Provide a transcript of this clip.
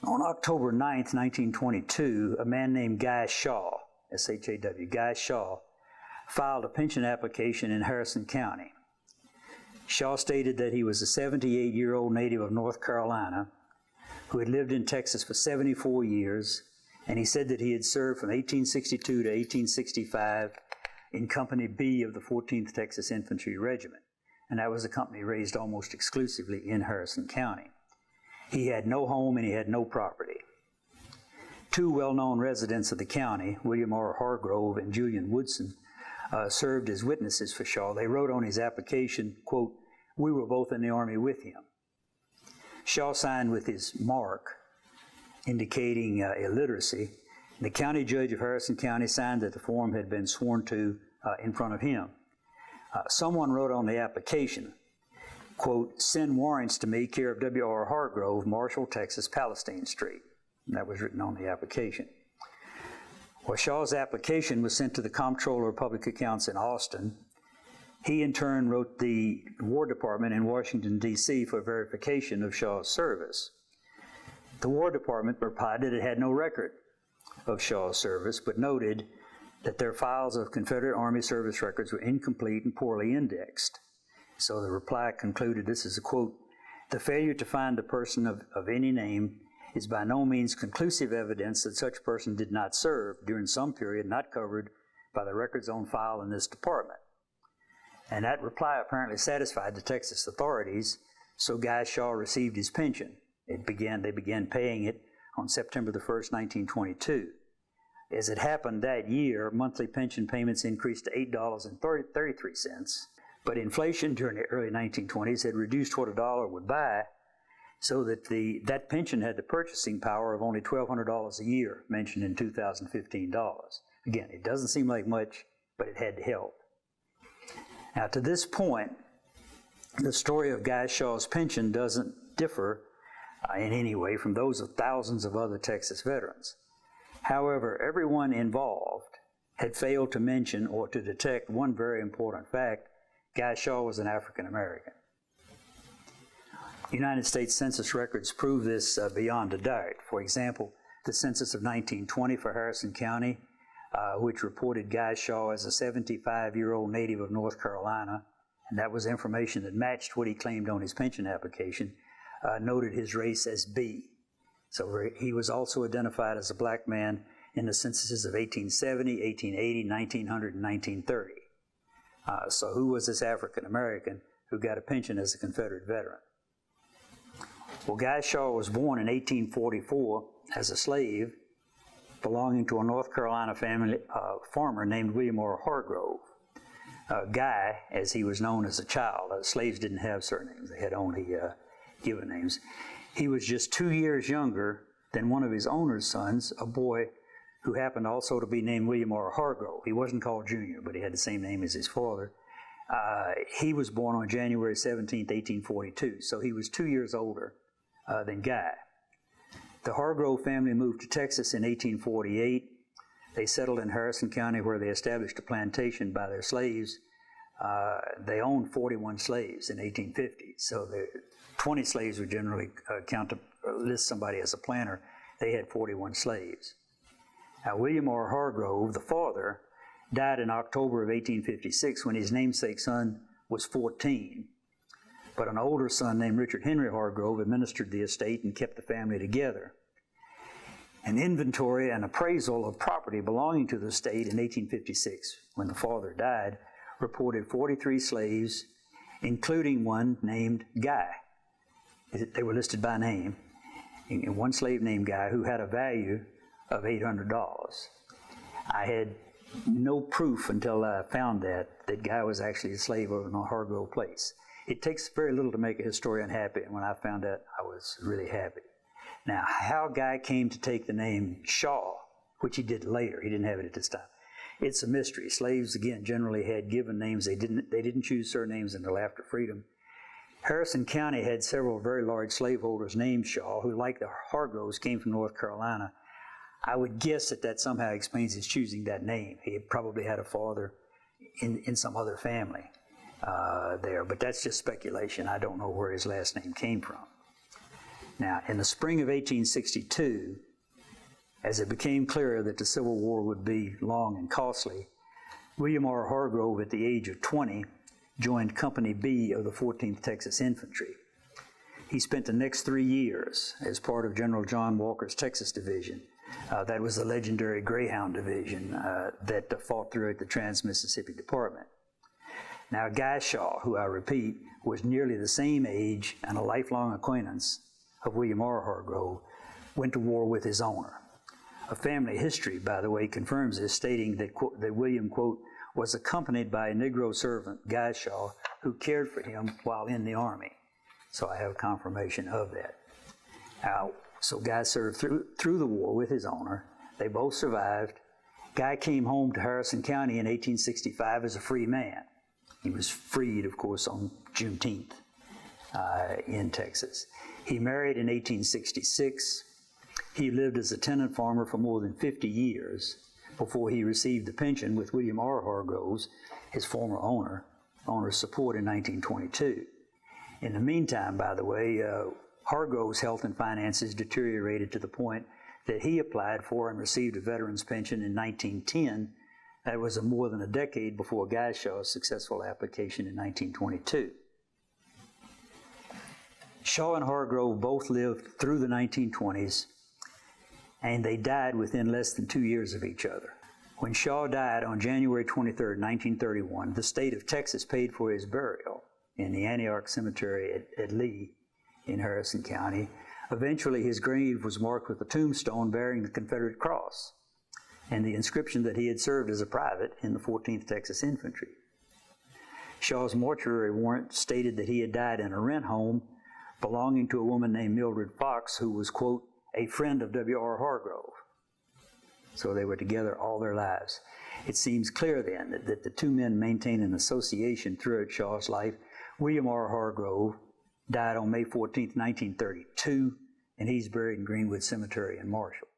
On October 9th, 1922, a man named Guy Shaw, S-H-A-W, Guy Shaw, filed a pension application in Harrison County. Shaw stated that he was a 78-year-old native of North Carolina who had lived in Texas for 74 years, and he said that he had served from 1862 to 1865 in Company B of the 14th Texas Infantry Regiment, and that was a company raised almost exclusively in Harrison County. He had no home and he had no property. Two well-known residents of the county, William R. Hargrove and Julian Woodson, served as witnesses for Shaw. They wrote on his application, quote, "We were both in the Army with him." Shaw signed with his mark, indicating illiteracy. The county judge of Harrison County signed that the form had been sworn to in front of him. Someone wrote on the application, quote, "Send warrants to me, care of W.R. Hargrove, Marshall, Texas, Palestine Street." And that was written on the application. Well, Shaw's application was sent to the Comptroller of Public Accounts in Austin. He, in turn, wrote the War Department in Washington, D.C. for verification of Shaw's service. The War Department replied that it had no record of Shaw's service, but noted that their files of Confederate Army service records were incomplete and poorly indexed. So the reply concluded, this is a quote, "The failure to find a person of any name is by no means conclusive evidence that such person did not serve during some period not covered by the records on file in this department." And that reply apparently satisfied the Texas authorities, so Guy Shaw received his pension. They began paying it on September the 1st, 1922. As it happened that year, monthly pension payments increased to $8.33, but inflation during the early 1920s had reduced what a dollar would buy, so that that pension had the purchasing power of only $1,200 a year, mentioned in 2015 dollars. Again, it doesn't seem like much, but it had to help. Now, to this point, the story of Guy Shaw's pension doesn't differ in any way from those of thousands of other Texas veterans. However, everyone involved had failed to mention or to detect one very important fact: Guy Shaw was an African American. United States Census records prove this beyond a doubt. For example, the census of 1920 for Harrison County, which reported Guy Shaw as a 75-year-old native of North Carolina, and that was information that matched what he claimed on his pension application, noted his race as B. So he was also identified as a black man in the censuses of 1870, 1880, 1900, and 1930. So who was this African American who got a pension as a Confederate veteran? Well, Guy Shaw was born in 1844 as a slave belonging to a North Carolina family farmer named William R. Hargrove. Guy, as he was known as a child. Slaves didn't have surnames. They had only given names. He was just 2 years younger than one of his owner's sons, a boy who happened also to be named William R. Hargrove. He wasn't called Junior, but he had the same name as his father. He was born on January 17th, 1842, so he was 2 years older than Guy. The Hargrove family moved to Texas in 1848. They settled in Harrison County, where they established a plantation by their slaves. They owned 41 slaves in 1850, so the 20 slaves would generally list somebody as a planter. They had 41 slaves. Now, William R. Hargrove, the father, died in October of 1856 when his namesake son was 14. But an older son named Richard Henry Hargrove administered the estate and kept the family together. An inventory and appraisal of property belonging to the estate in 1856, when the father died, reported 43 slaves, including one named Guy. They were listed by name. And one slave named Guy who had a value of $800. I had no proof until I found that Guy was actually a slave over in the Hargrove place. It takes very little to make a historian happy, and when I found that, I was really happy. Now, how Guy came to take the name Shaw, which he did later, he didn't have it at this time, it's a mystery. Slaves, again, generally had given names. They didn't choose surnames until after freedom. Harrison County had several very large slaveholders named Shaw, who, like the Hargroves, came from North Carolina. I would guess that somehow explains his choosing that name. He probably had a father in some other family there, but that's just speculation. I don't know where his last name came from. Now, in the spring of 1862, as it became clear that the Civil War would be long and costly, William R. Hargrove, at the age of 20, joined Company B of the 14th Texas Infantry. He spent the next 3 years as part of General John Walker's Texas Division. That was the legendary Greyhound Division that fought throughout the Trans-Mississippi Department. Now, Guy Shaw, who I repeat, was nearly the same age and a lifelong acquaintance of William R. Hargrove, went to war with his owner. A family history, by the way, confirms this, stating that, quote, that William, quote, was accompanied by a Negro servant, Guy Shaw, who cared for him while in the Army. So I have confirmation of that. So Guy served through the war with his owner. They both survived. Guy came home to Harrison County in 1865 as a free man. He was freed, of course, on Juneteenth in Texas. He married in 1866. He lived as a tenant farmer for more than 50 years before he received a pension with William R. Hargrove's, his former owner's support in 1922. In the meantime, by the way, Hargrove's health and finances deteriorated to the point that he applied for and received a veteran's pension in 1910. That was more than a decade before Guy Shaw's successful application in 1922. Shaw and Hargrove both lived through the 1920s, and they died within less than 2 years of each other. When Shaw died on January 23, 1931, the state of Texas paid for his burial in the Antioch Cemetery at Lee in Harrison County. Eventually, his grave was marked with a tombstone bearing the Confederate cross and the inscription that he had served as a private in the 14th Texas Infantry. Shaw's mortuary warrant stated that he had died in a rent home belonging to a woman named Mildred Fox, who was, quote, a friend of W.R. Hargrove. So they were together all their lives. It seems clear then that the two men maintained an association throughout Shaw's life. William R. Hargrove died on May 14, 1932, and he's buried in Greenwood Cemetery in Marshall.